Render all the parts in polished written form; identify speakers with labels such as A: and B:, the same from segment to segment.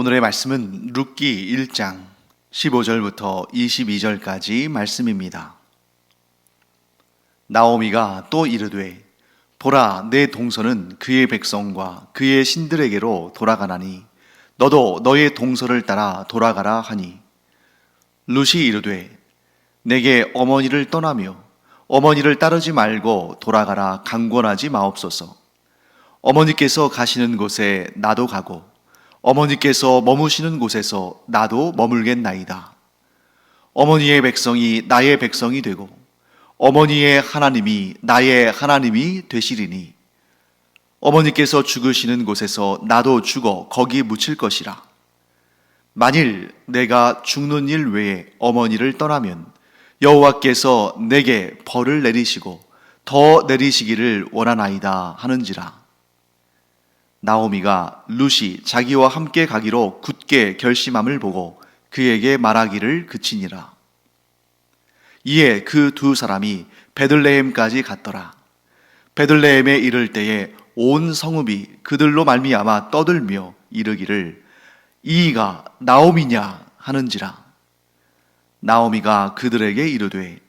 A: 오늘의 말씀은 룻기 1장 15절부터 22절까지 말씀입니다. 나오미가 또 이르되 보라, 내 동서는 그의 백성과 그의 신들에게로 돌아가나니 너도 너의 동서를 따라 돌아가라 하니, 룻이 이르되 내게 어머니를 떠나며 어머니를 따르지 말고 돌아가라 강권하지 마옵소서. 어머니께서 가시는 곳에 나도 가고 어머니께서 머무시는 곳에서 나도 머물겠나이다. 어머니의 백성이 나의 백성이 되고 어머니의 하나님이 나의 하나님이 되시리니 어머니께서 죽으시는 곳에서 나도 죽어 거기 묻힐 것이라. 만일 내가 죽는 일 외에 어머니를 떠나면 여호와께서 내게 벌을 내리시고 더 내리시기를 원하나이다 하는지라. 나오미가 룻이 자기와 함께 가기로 굳게 결심함을 보고 그에게 말하기를 그치니라. 이에 그 두 사람이 베들레헴까지 갔더라. 베들레헴에 이를 때에 온 성읍이 그들로 말미암아 떠들며 이르기를 이가 나오미냐 하는지라. 나오미가 그들에게 이르되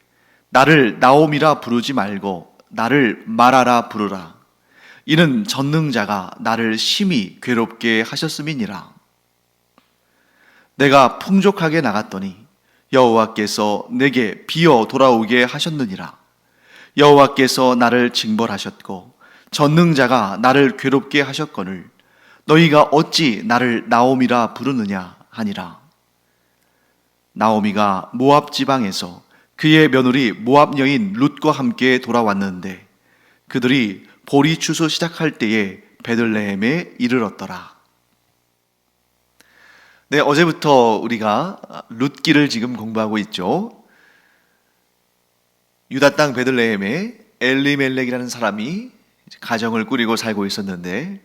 A: 나를 나오미라 부르지 말고 나를 마라라 부르라. 이는 전능자가 나를 심히 괴롭게 하셨음이니라. 내가 풍족하게 나갔더니 여호와께서 내게 비어 돌아오게 하셨느니라. 여호와께서 나를 징벌하셨고 전능자가 나를 괴롭게 하셨거늘 너희가 어찌 나를 나오미라 부르느냐 하니라. 나오미가 모압 지방에서 그의 며느리 모압 여인 룻과 함께 돌아왔는데 그들이 보리 추수 시작할 때에 베들레헴에 이르렀더라. 네, 어제부터 우리가 룻기를 지금 공부하고 있죠. 유다 땅 베들레헴에 엘리멜렉이라는 사람이 가정을 꾸리고 살고 있었는데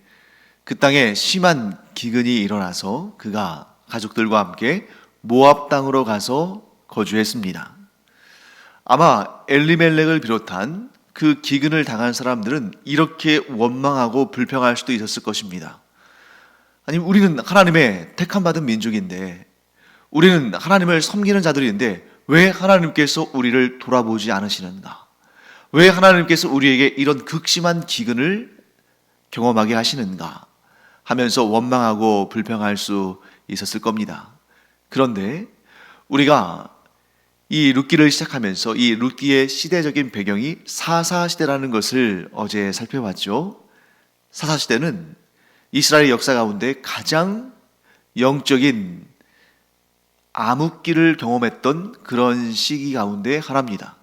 A: 그 땅에 심한 기근이 일어나서 그가 가족들과 함께 모압 땅으로 가서 거주했습니다. 아마 엘리멜렉을 비롯한 그 기근을 당한 사람들은 이렇게 원망하고 불평할 수도 있었을 것입니다. 아니, 우리는 하나님의 택함 받은 민족인데, 우리는 하나님을 섬기는 자들인데 왜 하나님께서 우리를 돌아보지 않으시는가? 왜 하나님께서 우리에게 이런 극심한 기근을 경험하게 하시는가? 하면서 원망하고 불평할 수 있었을 겁니다. 그런데 우리가 이 룻기를 시작하면서 이 룻기의 시대적인 배경이 사사시대라는 것을 어제 살펴봤죠. 사사시대는 이스라엘 역사 가운데 가장 영적인 암흑기를 경험했던 그런 시기 가운데 하나입니다.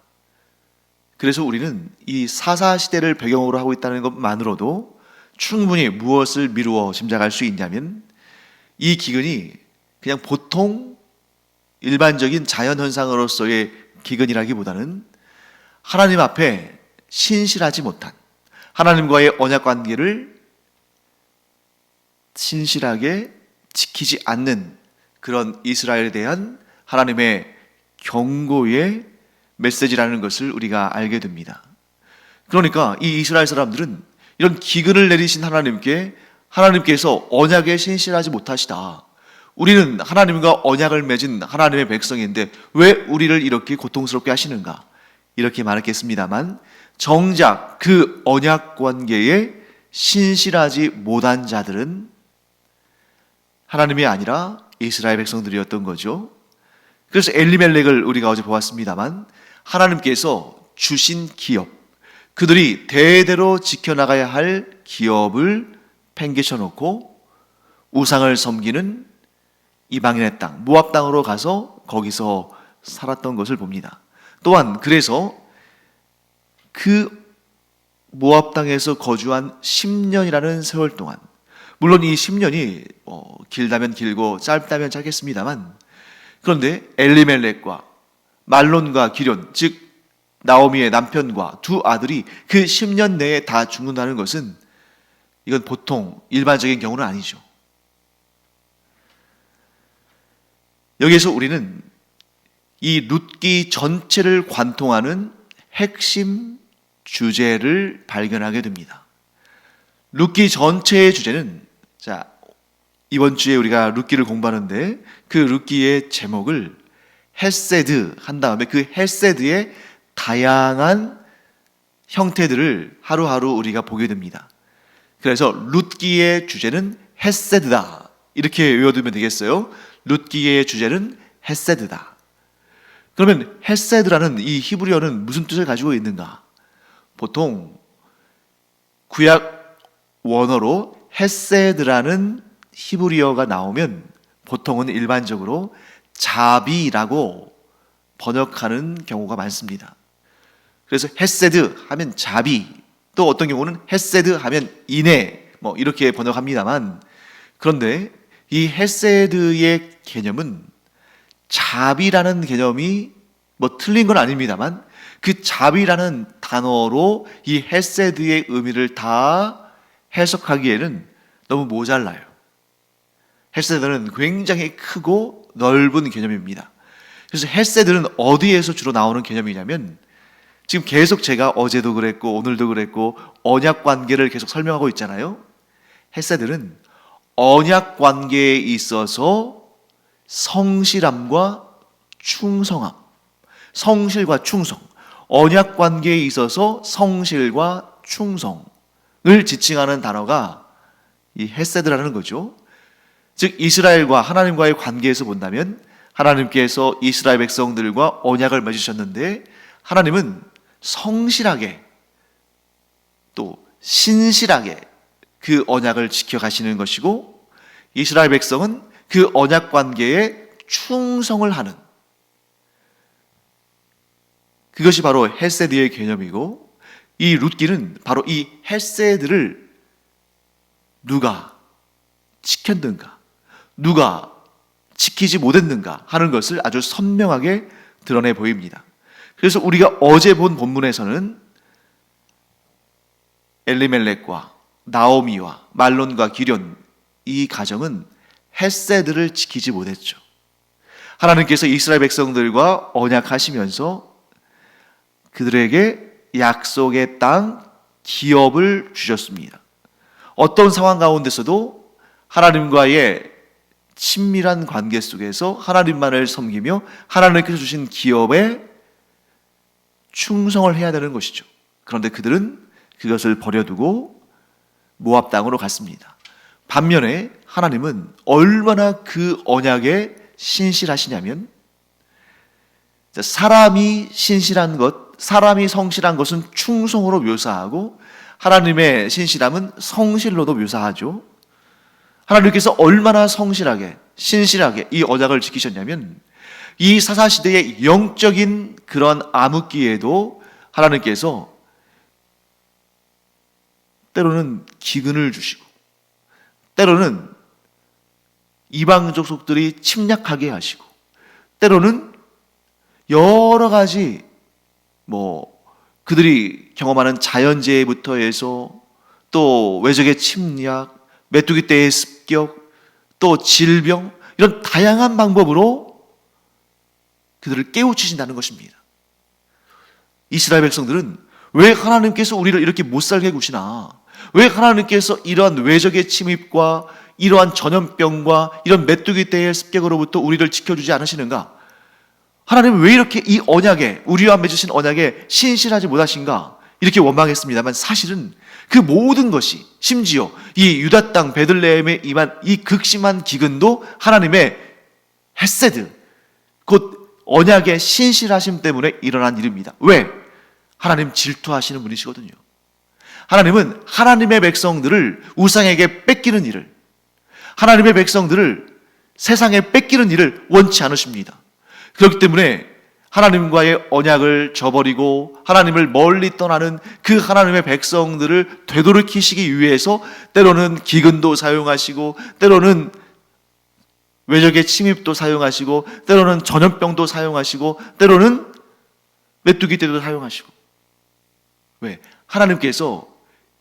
A: 그래서 우리는 이 사사시대를 배경으로 하고 있다는 것만으로도 충분히 무엇을 미루어 짐작할 수 있냐면 이 기근이 그냥 보통 일반적인 자연현상으로서의 기근이라기보다는 하나님 앞에 신실하지 못한, 하나님과의 언약관계를 신실하게 지키지 않는 그런 이스라엘에 대한 하나님의 경고의 메시지라는 것을 우리가 알게 됩니다. 그러니까 이 이스라엘 사람들은 이런 기근을 내리신 하나님께서 언약에 신실하지 못하시다, 우리는 하나님과 언약을 맺은 하나님의 백성인데 왜 우리를 이렇게 고통스럽게 하시는가, 이렇게 말했겠습니다만 정작 그 언약 관계에 신실하지 못한 자들은 하나님이 아니라 이스라엘 백성들이었던 거죠. 그래서 엘리멜렉을 우리가 어제 보았습니다만 하나님께서 주신 기업, 그들이 대대로 지켜나가야 할 기업을 팽개쳐 놓고 우상을 섬기는 이방인의 땅, 모압 땅으로 가서 거기서 살았던 것을 봅니다. 또한 그래서 그 모압 땅에서 거주한 10년이라는 세월 동안, 물론 이 10년이 길다면 길고 짧다면 짧겠습니다만, 그런데 엘리멜렉과 말론과 기럨, 즉 나오미의 남편과 두 아들이 그 10년 내에 다 죽는다는 것은 이건 보통 일반적인 경우는 아니죠. 여기에서 우리는 이 룻기 전체를 관통하는 핵심 주제를 발견하게 됩니다. 룻기 전체의 주제는 이번 주에 우리가 룻기를 공부하는데 그 룻기의 제목을 헤세드 한 다음에 그 헤세드의 다양한 형태들을 하루하루 우리가 보게 됩니다. 그래서 룻기의 주제는 헤세드다. 이렇게 외워두면 되겠어요. 룻기의 주제는 헤세드다. 그러면 헤세드라는 이 히브리어는 무슨 뜻을 가지고 있는가? 보통 구약 원어로 헤세드라는 히브리어가 나오면 보통은 일반적으로 자비라고 번역하는 경우가 많습니다. 그래서 헤세드 하면 자비, 또 어떤 경우는 헤세드 하면 인애, 이렇게 번역합니다만, 그런데 이 헤세드의 개념은 자비라는 개념이 틀린 건 아닙니다만, 그 자비라는 단어로 이 헤세드의 의미를 다 해석하기에는 너무 모자라요. 헤세드는 굉장히 크고 넓은 개념입니다. 그래서 헤세드는 어디에서 주로 나오는 개념이냐면, 지금 계속 제가 어제도 그랬고 오늘도 그랬고 언약 관계를 계속 설명하고 있잖아요. 헤세드는 언약 관계에 있어서 성실함과 충성함, 성실과 충성, 언약 관계에 있어서 성실과 충성을 지칭하는 단어가 이 헤세드라는 거죠. 즉 이스라엘과 하나님과의 관계에서 본다면 하나님께서 이스라엘 백성들과 언약을 맺으셨는데 하나님은 성실하게 또 신실하게 그 언약을 지켜가시는 것이고 이스라엘 백성은 그 언약 관계에 충성을 하는, 그것이 바로 헤세드의 개념이고, 이 룻기는 바로 이 헤세드를 누가 지켰는가, 누가 지키지 못했는가 하는 것을 아주 선명하게 드러내 보입니다. 그래서 우리가 어제 본 본문에서는 엘리멜렉과 나오미와 말론과 기럨, 이 가정은 헤세드를 지키지 못했죠. 하나님께서 이스라엘 백성들과 언약하시면서 그들에게 약속의 땅 기업을 주셨습니다. 어떤 상황 가운데서도 하나님과의 친밀한 관계 속에서 하나님만을 섬기며 하나님께서 주신 기업에 충성을 해야 되는 것이죠. 그런데 그들은 그것을 버려두고 모압 땅으로 갔습니다. 반면에 하나님은 얼마나 그 언약에 신실하시냐면, 사람이 신실한 것, 사람이 성실한 것은 충성으로 묘사하고 하나님의 신실함은 성실로도 묘사하죠. 하나님께서 얼마나 성실하게 신실하게 이 언약을 지키셨냐면, 이 사사시대의 영적인 그런 암흑기에도 하나님께서 때로는 기근을 주시고 때로는 이방족 속들이 침략하게 하시고 때로는 여러 가지 그들이 경험하는 자연재해부터 해서 또 외적의 침략, 메뚜기 떼의 습격, 또 질병, 이런 다양한 방법으로 그들을 깨우치신다는 것입니다. 이스라엘 백성들은 왜 하나님께서 우리를 이렇게 못살게 구시나? 왜 하나님께서 이러한 외적의 침입과 이러한 전염병과 이런 메뚜기 떼의 습격으로부터 우리를 지켜주지 않으시는가? 하나님은 왜 이렇게 이 언약에, 우리와 맺으신 언약에 신실하지 못하신가? 이렇게 원망했습니다만, 사실은 그 모든 것이, 심지어 이 유다 땅 베들레헴에 임한 이 극심한 기근도 하나님의 헤세드, 곧 언약의 신실하심 때문에 일어난 일입니다. 왜? 하나님 질투하시는 분이시거든요. 하나님은 하나님의 백성들을 우상에게 뺏기는 일을, 하나님의 백성들을 세상에 뺏기는 일을 원치 않으십니다. 그렇기 때문에 하나님과의 언약을 저버리고 하나님을 멀리 떠나는 그 하나님의 백성들을 되돌이키시기 위해서 때로는 기근도 사용하시고 때로는 외적의 침입도 사용하시고 때로는 전염병도 사용하시고 때로는 메뚜기 떼도 사용하시고. 왜? 하나님께서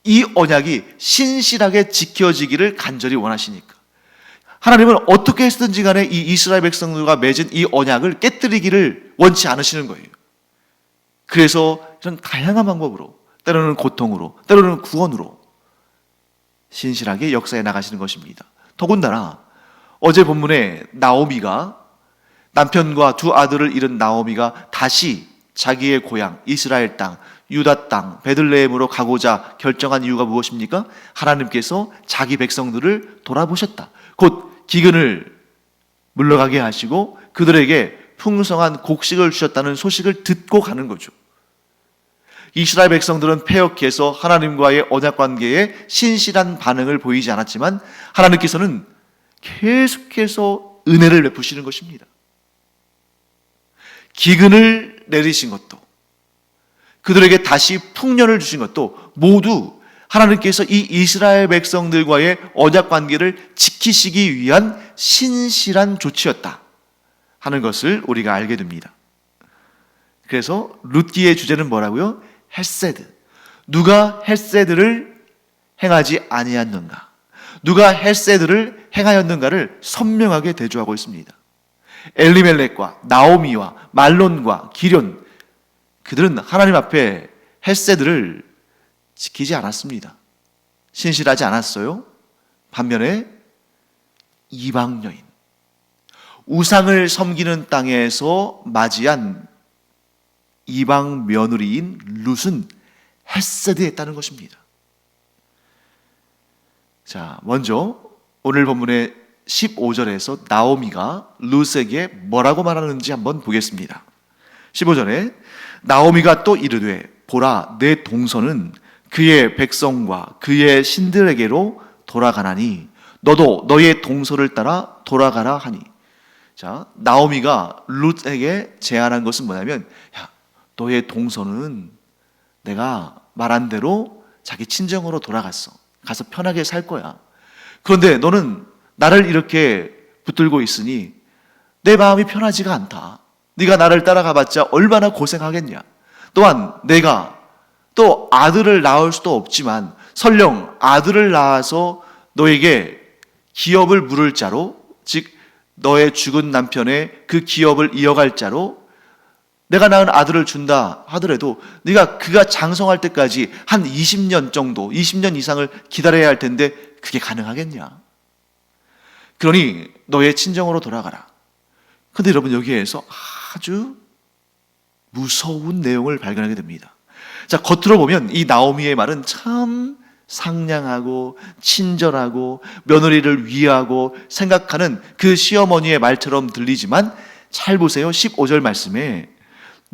A: 이 언약이 신실하게 지켜지기를 간절히 원하시니까. 하나님은 어떻게 했든지 간에 이 이스라엘 백성들과 맺은 이 언약을 깨뜨리기를 원치 않으시는 거예요. 그래서 이런 다양한 방법으로, 때로는 고통으로, 때로는 구원으로 신실하게 역사해 나가시는 것입니다. 더군다나 어제 본문에 나오미가 남편과 두 아들을 잃은 나오미가 다시 자기의 고향 이스라엘 땅, 유다 땅, 베들레헴으로 가고자 결정한 이유가 무엇입니까? 하나님께서 자기 백성들을 돌아보셨다. 곧 기근을 물러가게 하시고 그들에게 풍성한 곡식을 주셨다는 소식을 듣고 가는 거죠. 이스라엘 백성들은 패역해서 하나님과의 언약 관계에 신실한 반응을 보이지 않았지만 하나님께서는 계속해서 은혜를 베푸시는 것입니다. 기근을 내리신 것도, 그들에게 다시 풍년을 주신 것도 모두 하나님께서 이 이스라엘 백성들과의 언약 관계를 지키시기 위한 신실한 조치였다 하는 것을 우리가 알게 됩니다. 그래서 룻기의 주제는 뭐라고요? 헤세드. 누가 헤세드를 행하지 아니하였는가? 누가 헤세드를 행하였는가를 선명하게 대조하고 있습니다. 엘리멜렉과 나오미와 말론과 기련, 그들은 하나님 앞에 헤세드를 지키지 않았습니다. 신실하지 않았어요. 반면에 이방 여인, 우상을 섬기는 땅에서 맞이한 이방 며느리인 룻은 헤세드했다는 것입니다. 자, 먼저 오늘 본문의 15절에서 나오미가 룻에게 뭐라고 말하는지 한번 보겠습니다. 15절에 나오미가 또 이르되 보라, 내 동서는 그의 백성과 그의 신들에게로 돌아가나니 너도 너의 동서를 따라 돌아가라 하니. 자, 나오미가 룻에게 제안한 것은 뭐냐면, 야, 너의 동서는 내가 말한 대로 자기 친정으로 돌아갔어. 가서 편하게 살 거야. 그런데 너는 나를 이렇게 붙들고 있으니 내 마음이 편하지가 않다. 네가 나를 따라가봤자 얼마나 고생하겠냐. 또한 내가 또 아들을 낳을 수도 없지만 설령 아들을 낳아서 너에게 기업을 물을 자로, 즉 너의 죽은 남편의 그 기업을 이어갈 자로 내가 낳은 아들을 준다 하더라도 네가 그가 장성할 때까지 한 20년 정도, 20년 이상을 기다려야 할 텐데 그게 가능하겠냐? 그러니 너의 친정으로 돌아가라. 근데 여러분, 여기에서 아주 무서운 내용을 발견하게 됩니다. 자, 겉으로 보면 이 나오미의 말은 참 상냥하고 친절하고 며느리를 위하고 생각하는 그 시어머니의 말처럼 들리지만 잘 보세요. 15절 말씀에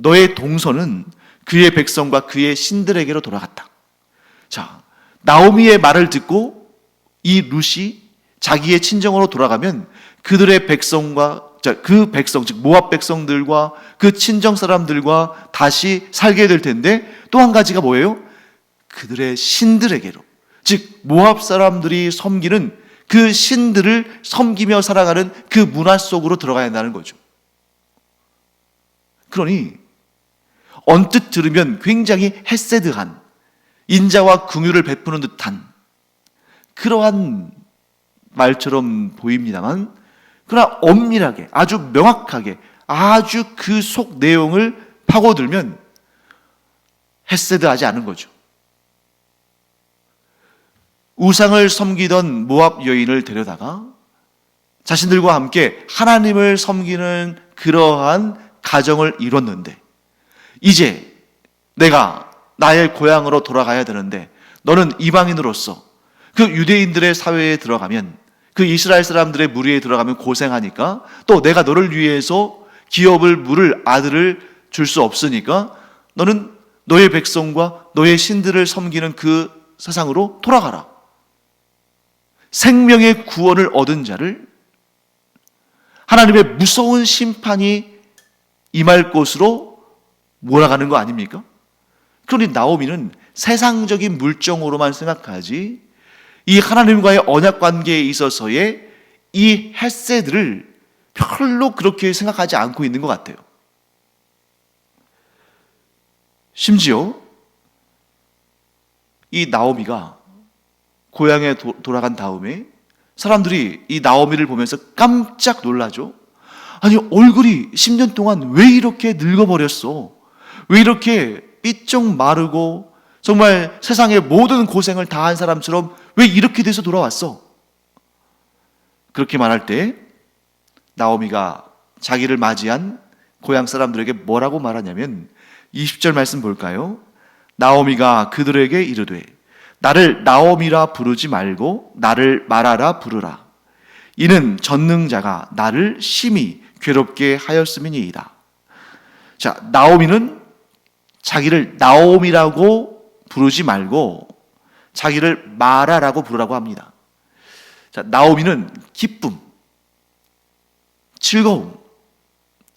A: 너의 동서는 그의 백성과 그의 신들에게로 돌아갔다. 자, 나오미의 말을 듣고 이 룻이 자기의 친정으로 돌아가면 그들의 백성과, 그 백성, 즉 모압 백성들과 그 친정 사람들과 다시 살게 될 텐데, 또 한 가지가 뭐예요? 그들의 신들에게로, 즉 모압 사람들이 섬기는 그 신들을 섬기며 살아가는 그 문화 속으로 들어가야 한다는 거죠. 그러니 언뜻 들으면 굉장히 헤세드한, 인자와 긍휼을 베푸는 듯한 그러한 말처럼 보입니다만, 그러나 엄밀하게, 아주 명확하게, 아주 그 속 내용을 파고들면 헤세드하지 않은 거죠. 우상을 섬기던 모압 여인을 데려다가 자신들과 함께 하나님을 섬기는 그러한 가정을 이뤘는데, 이제 내가 나의 고향으로 돌아가야 되는데 너는 이방인으로서 그 유대인들의 사회에 들어가면, 그 이스라엘 사람들의 무리에 들어가면 고생하니까, 또 내가 너를 위해서 기업을 물을 아들을 줄 수 없으니까 너는 너의 백성과 너의 신들을 섬기는 그 세상으로 돌아가라. 생명의 구원을 얻은 자를 하나님의 무서운 심판이 임할 곳으로 몰아가는 거 아닙니까? 그러니 나오미는 세상적인 물정으로만 생각하지 이 하나님과의 언약 관계에 있어서의 이 헤세드를 별로 그렇게 생각하지 않고 있는 것 같아요. 심지어 이 나오미가 고향에 돌아간 다음에 사람들이 이 나오미를 보면서 깜짝 놀라죠. 아니, 얼굴이 10년 동안 왜 이렇게 늙어버렸어? 왜 이렇게 삐쩍 마르고 정말 세상의 모든 고생을 다한 사람처럼 왜 이렇게 돼서 돌아왔어? 그렇게 말할 때 나오미가 자기를 맞이한 고향 사람들에게 뭐라고 말하냐면 20절 말씀 볼까요? 나오미가 그들에게 이르되 나를 나오미라 부르지 말고 나를 마라라 부르라. 이는 전능자가 나를 심히 괴롭게 하였음이니이다. 자, 나오미는 자기를 나오미라고 부르지 말고 자기를 마라라고 부르라고 합니다. 자, 나오미는 기쁨, 즐거움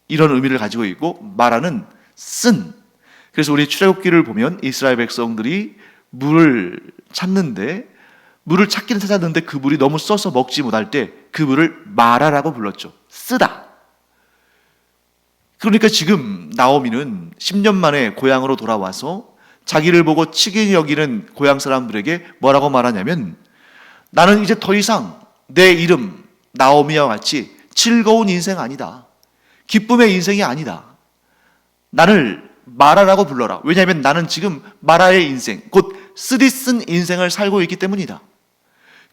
A: 이런 의미를 가지고 있고 마라는 쓴. 그래서 우리 출애굽기를 보면 이스라엘 백성들이 물을 찾는데 물을 찾기는 찾았는데 그 물이 너무 써서 먹지 못할 때 그 물을 마라라고 불렀죠. 쓰다. 그러니까 지금 나오미는 10년 만에 고향으로 돌아와서 자기를 보고 치기 여기는 고향 사람들에게 뭐라고 말하냐면 나는 이제 더 이상 내 이름 나오미와 같이 즐거운 인생 아니다. 기쁨의 인생이 아니다. 나를 마라라고 불러라. 왜냐하면 나는 지금 마라의 인생, 곧 쓰디 쓴 인생을 살고 있기 때문이다.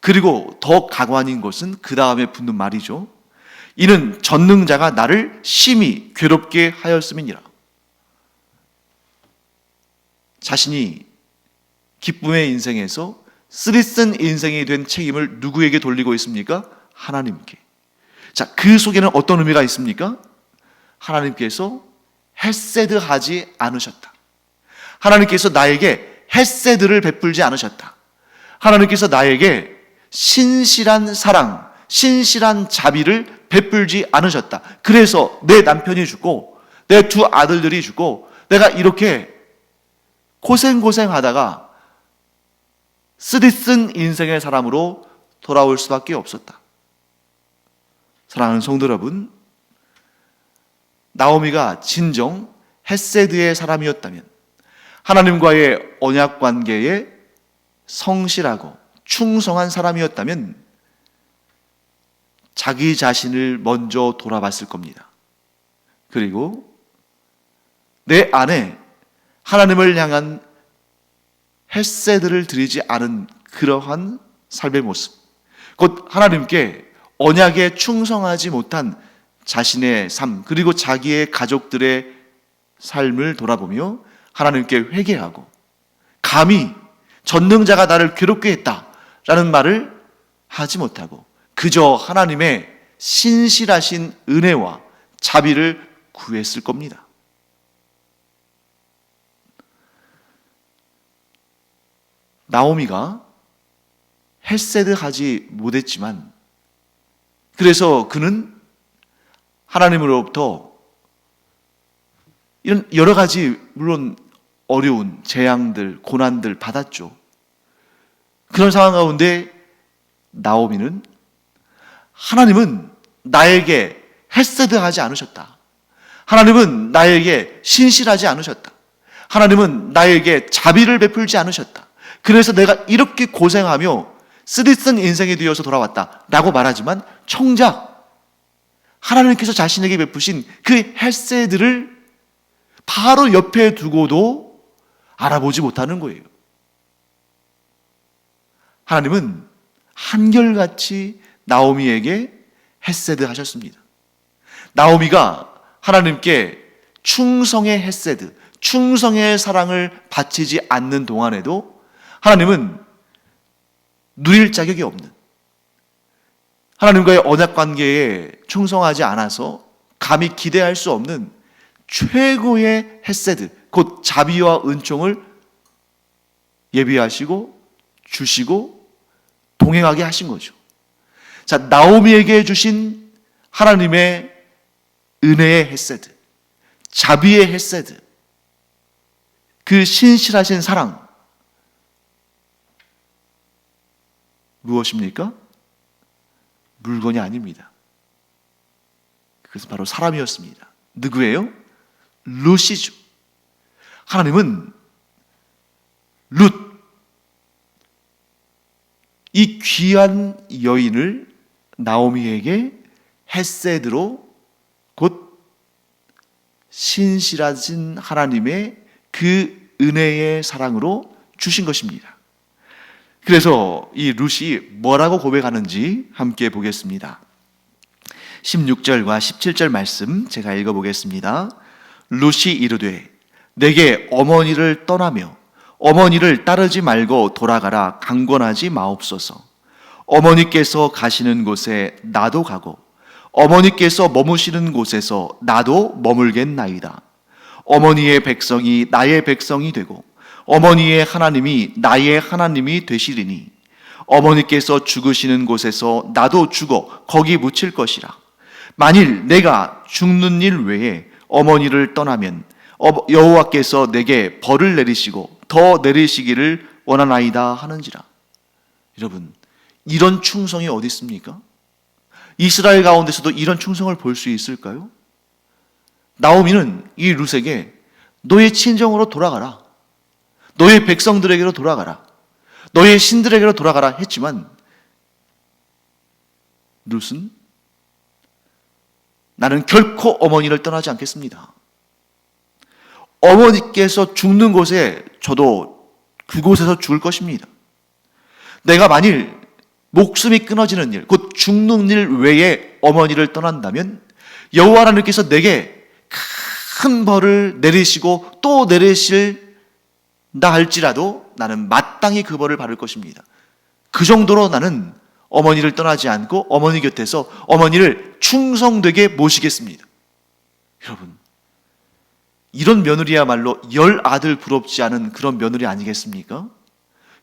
A: 그리고 더 가관인 것은 그 다음에 붙는 말이죠. 이는 전능자가 나를 심히 괴롭게 하였음이니라. 자신이 기쁨의 인생에서 쓰디 쓴 인생이 된 책임을 누구에게 돌리고 있습니까? 하나님께. 자, 그 속에는 어떤 의미가 있습니까? 하나님께서 헤세드하지 않으셨다. 하나님께서 나에게 헤세드를 베풀지 않으셨다. 하나님께서 나에게 신실한 사랑, 신실한 자비를 베풀지 않으셨다. 그래서 내 남편이 죽고 내 두 아들들이 죽고 내가 이렇게 고생하다가 쓰디쓴 인생의 사람으로 돌아올 수밖에 없었다. 사랑하는 성도 여러분, 나오미가 진정 헤세드의 사람이었다면, 하나님과의 언약 관계에 성실하고 충성한 사람이었다면 자기 자신을 먼저 돌아봤을 겁니다. 그리고 내 안에 하나님을 향한 헤세드를 드리지 않은 그러한 삶의 모습, 곧 하나님께 언약에 충성하지 못한 자신의 삶, 그리고 자기의 가족들의 삶을 돌아보며 하나님께 회개하고 감히 전능자가 나를 괴롭게 했다라는 말을 하지 못하고 그저 하나님의 신실하신 은혜와 자비를 구했을 겁니다. 나오미가 헤세드하지 못했지만 그래서 그는 하나님으로부터 이런 여러 가지 물론 어려운 재앙들, 고난들 받았죠. 그런 상황 가운데 나오미는 하나님은 나에게 헤세드하지 않으셨다. 하나님은 나에게 신실하지 않으셨다. 하나님은 나에게 자비를 베풀지 않으셨다. 그래서 내가 이렇게 고생하며 쓰디쓴 인생이 되어서 돌아왔다 라고 말하지만 정작 하나님께서 자신에게 베푸신 그 헤세드를 바로 옆에 두고도 알아보지 못하는 거예요. 하나님은 한결같이 나오미에게 헤세드 하셨습니다. 나오미가 하나님께 충성의 헤세드, 충성의 사랑을 바치지 않는 동안에도 하나님은 누릴 자격이 없는, 하나님과의 언약 관계에 충성하지 않아서 감히 기대할 수 없는 최고의 헤세드, 곧 자비와 은총을 예비하시고 주시고 동행하게 하신 거죠. 자, 나오미에게 주신 하나님의 은혜의 헤세드, 자비의 헤세드, 그 신실하신 사랑, 무엇입니까? 물건이 아닙니다. 그것은 바로 사람이었습니다. 누구예요? 룻이죠. 하나님은 룻, 이 귀한 여인을 나오미에게 헤세드로, 곧 신실하신 하나님의 그 은혜의 사랑으로 주신 것입니다. 그래서 이 룻이 뭐라고 고백하는지 함께 보겠습니다. 16절과 17절 말씀 제가 읽어보겠습니다. 룻이 이르되 내게 어머니를 떠나며 어머니를 따르지 말고 돌아가라 강권하지 마옵소서. 어머니께서 가시는 곳에 나도 가고 어머니께서 머무시는 곳에서 나도 머물겠나이다. 어머니의 백성이 나의 백성이 되고 어머니의 하나님이 나의 하나님이 되시리니 어머니께서 죽으시는 곳에서 나도 죽어 거기 묻힐 것이라. 만일 내가 죽는 일 외에 어머니를 떠나면 여호와께서 내게 벌을 내리시고 더 내리시기를 원하나이다 하는지라. 여러분, 이런 충성이 어디 있습니까? 이스라엘 가운데서도 이런 충성을 볼 수 있을까요? 나오미는 이 룻에게 너의 친정으로 돌아가라, 너의 백성들에게로 돌아가라, 너의 신들에게로 돌아가라 했지만 룻은 나는 결코 어머니를 떠나지 않겠습니다. 어머니께서 죽는 곳에 저도 그곳에서 죽을 것입니다. 내가 만일 목숨이 끊어지는 일, 곧 죽는 일 외에 어머니를 떠난다면 여호와 하나님께서 내게 큰 벌을 내리시고 또 내리실다 할지라도 나는 마땅히 그 벌을 받을 것입니다. 그 정도로 나는 어머니를 떠나지 않고 어머니 곁에서 어머니를 충성되게 모시겠습니다. 여러분, 이런 며느리야말로 열 아들 부럽지 않은 그런 며느리 아니겠습니까?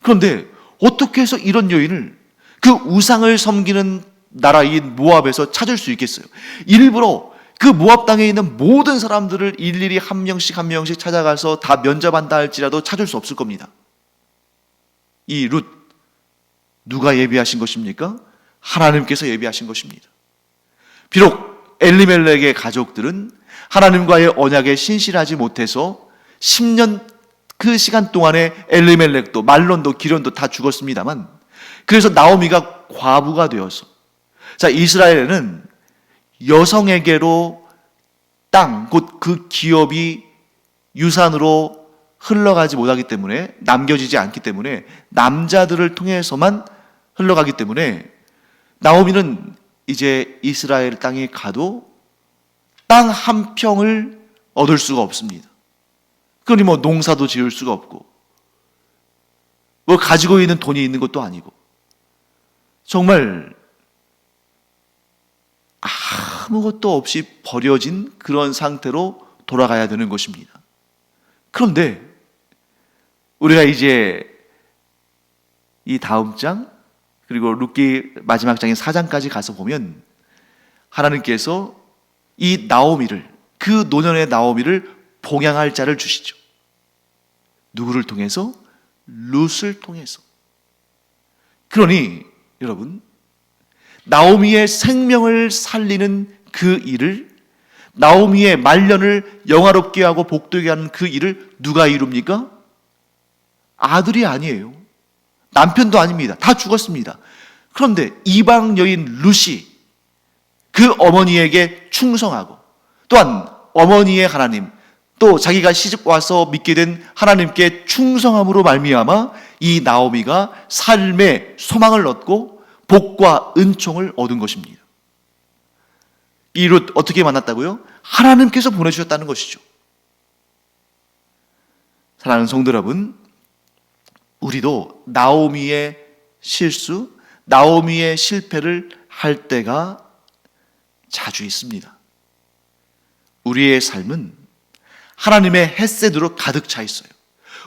A: 그런데 어떻게 해서 이런 여인을 그 우상을 섬기는 나라인 모압에서 찾을 수 있겠어요? 일부러 그 모압 땅에 있는 모든 사람들을 일일이 한 명씩 한 명씩 찾아가서 다 면접한다 할지라도 찾을 수 없을 겁니다. 이 룻, 누가 예비하신 것입니까? 하나님께서 예비하신 것입니다. 비록 엘리멜렉의 가족들은 하나님과의 언약에 신실하지 못해서 10년 그 시간 동안에 엘리멜렉도 말론도 기련도 다 죽었습니다만, 그래서 나오미가 과부가 되어서, 자, 이스라엘에는 여성에게로 땅, 곧 그 기업이 유산으로 흘러가지 못하기 때문에, 남겨지지 않기 때문에 남자들을 통해서만 흘러가기 때문에 나오미는 이제 이스라엘 땅에 가도 땅 한 평을 얻을 수가 없습니다. 그러니 뭐 농사도 지을 수가 없고 뭐 가지고 있는 돈이 있는 것도 아니고 정말 아무것도 없이 버려진 그런 상태로 돌아가야 되는 것입니다. 그런데 우리가 이제 이 다음 장 그리고 룻기 마지막 장인 4장까지 가서 보면 하나님께서 이 나오미를, 그 노년의 나오미를 봉양할 자를 주시죠. 누구를 통해서? 룻을 통해서. 그러니 여러분, 나오미의 생명을 살리는 그 일을, 나오미의 말년을 영화롭게 하고 복되게 하는 그 일을 누가 이룹니까? 아들이 아니에요. 남편도 아닙니다. 다 죽었습니다. 그런데 이방 여인 룻이 그 어머니에게 충성하고 또한 어머니의 하나님, 또 자기가 시집 와서 믿게 된 하나님께 충성함으로 말미암아 이 나오미가 삶의 소망을 얻고 복과 은총을 얻은 것입니다. 이 룻 어떻게 만났다고요? 하나님께서 보내주셨다는 것이죠. 사랑하는 성도 여러분, 우리도 나오미의 실수, 나오미의 실패를 할 때가 자주 있습니다. 우리의 삶은 하나님의 헷셋으로 가득 차 있어요.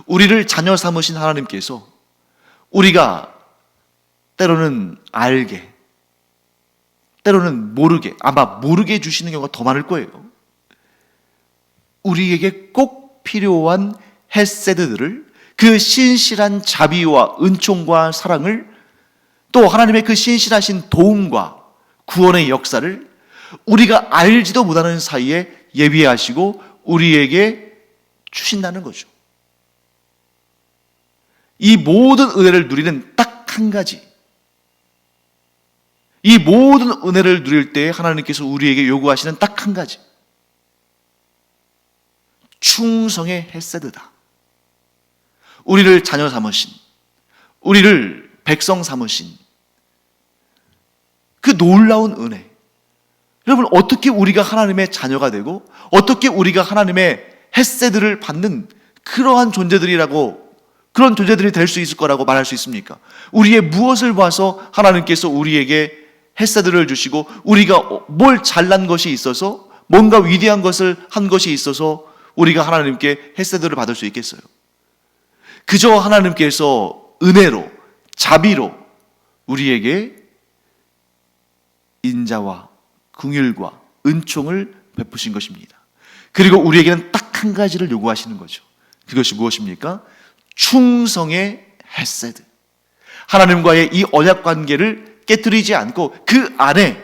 A: 우리를 자녀 삼으신 하나님께서 우리가 때로는 알게, 때로는 모르게, 아마 모르게 주시는 경우가 더 많을 거예요. 우리에게 꼭 필요한 헷세드들을, 그 신실한 자비와 은총과 사랑을, 또 하나님의 그 신실하신 도움과 구원의 역사를 우리가 알지도 못하는 사이에 예비하시고 우리에게 주신다는 거죠. 이 모든 은혜를 누리는 딱 한 가지, 이 모든 은혜를 누릴 때 하나님께서 우리에게 요구하시는 딱 한 가지, 충성의 헷세드다. 우리를 자녀 삼으신, 우리를 백성 삼으신 그 놀라운 은혜. 여러분, 어떻게 우리가 하나님의 자녀가 되고 어떻게 우리가 하나님의 헤세드를 받는 그러한 존재들이라고, 그런 존재들이 될 수 있을 거라고 말할 수 있습니까? 우리의 무엇을 봐서 하나님께서 우리에게 헤세드를 주시고 우리가 뭘 잘난 것이 있어서, 뭔가 위대한 것을 한 것이 있어서 우리가 하나님께 헤세드를 받을 수 있겠어요? 그저 하나님께서 은혜로, 자비로 우리에게 인자와 긍휼과 은총을 베푸신 것입니다. 그리고 우리에게는 딱 한 가지를 요구하시는 거죠. 그것이 무엇입니까? 충성의 헤세드. 하나님과의 이 언약 관계를 깨뜨리지 않고 그 안에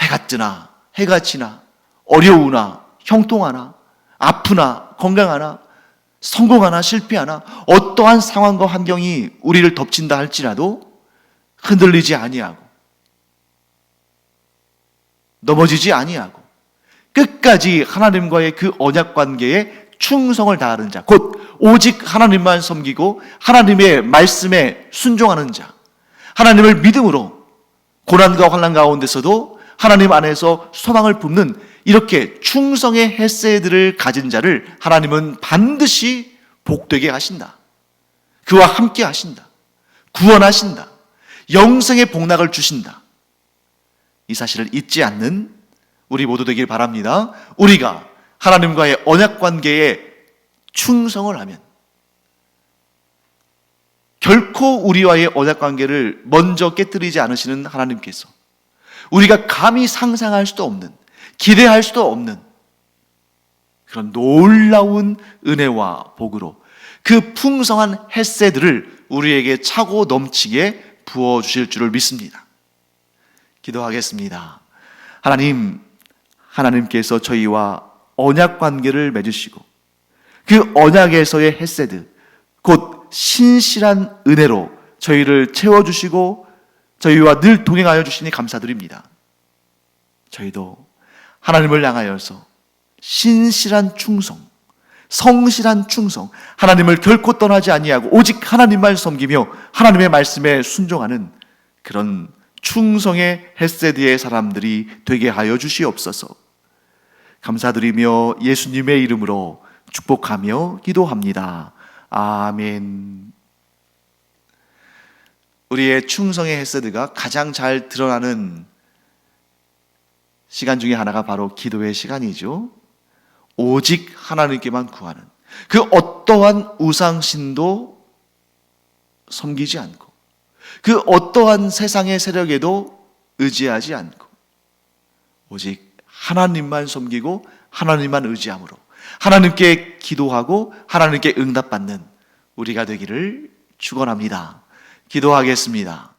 A: 해가 뜨나 해가 지나 어려우나 형통하나 아프나 건강하나 성공하나 실패하나 어떠한 상황과 환경이 우리를 덮친다 할지라도 흔들리지 아니하고 넘어지지 아니하고 끝까지 하나님과의 그 언약 관계에 충성을 다하는 자, 곧 오직 하나님만 섬기고 하나님의 말씀에 순종하는 자, 하나님을 믿음으로 고난과 환난 가운데서도 하나님 안에서 소망을 뿜는 이렇게 충성의 헤세드를 가진 자를 하나님은 반드시 복되게 하신다. 그와 함께 하신다. 구원하신다. 영생의 복락을 주신다. 이 사실을 잊지 않는 우리 모두 되길 바랍니다. 우리가 하나님과의 언약 관계에 충성을 하면 결코 우리와의 언약 관계를 먼저 깨뜨리지 않으시는 하나님께서 우리가 감히 상상할 수도 없는, 기대할 수도 없는 그런 놀라운 은혜와 복으로 그 풍성한 헤세드를 우리에게 차고 넘치게 부어주실 줄을 믿습니다. 기도하겠습니다. 하나님께서 저희와 언약 관계를 맺으시고 그 언약에서의 헤세드, 곧 신실한 은혜로 저희를 채워주시고 저희와 늘 동행하여 주시니 감사드립니다. 저희도 하나님을 향하여서 신실한 충성, 성실한 충성, 하나님을 결코 떠나지 아니하고 오직 하나님만 섬기며 하나님의 말씀에 순종하는 그런 충성의 헤세드의 사람들이 되게 하여 주시옵소서. 감사드리며 예수님의 이름으로 축복하며 기도합니다. 아멘. 우리의 충성의 헤세드가 가장 잘 드러나는 시간 중에 하나가 바로 기도의 시간이죠. 오직 하나님께만 구하는, 그 어떠한 우상신도 섬기지 않고 그 어떠한 세상의 세력에도 의지하지 않고 오직 하나님만 섬기고 하나님만 의지함으로 하나님께 기도하고 하나님께 응답받는 우리가 되기를 축원합니다. 기도하겠습니다.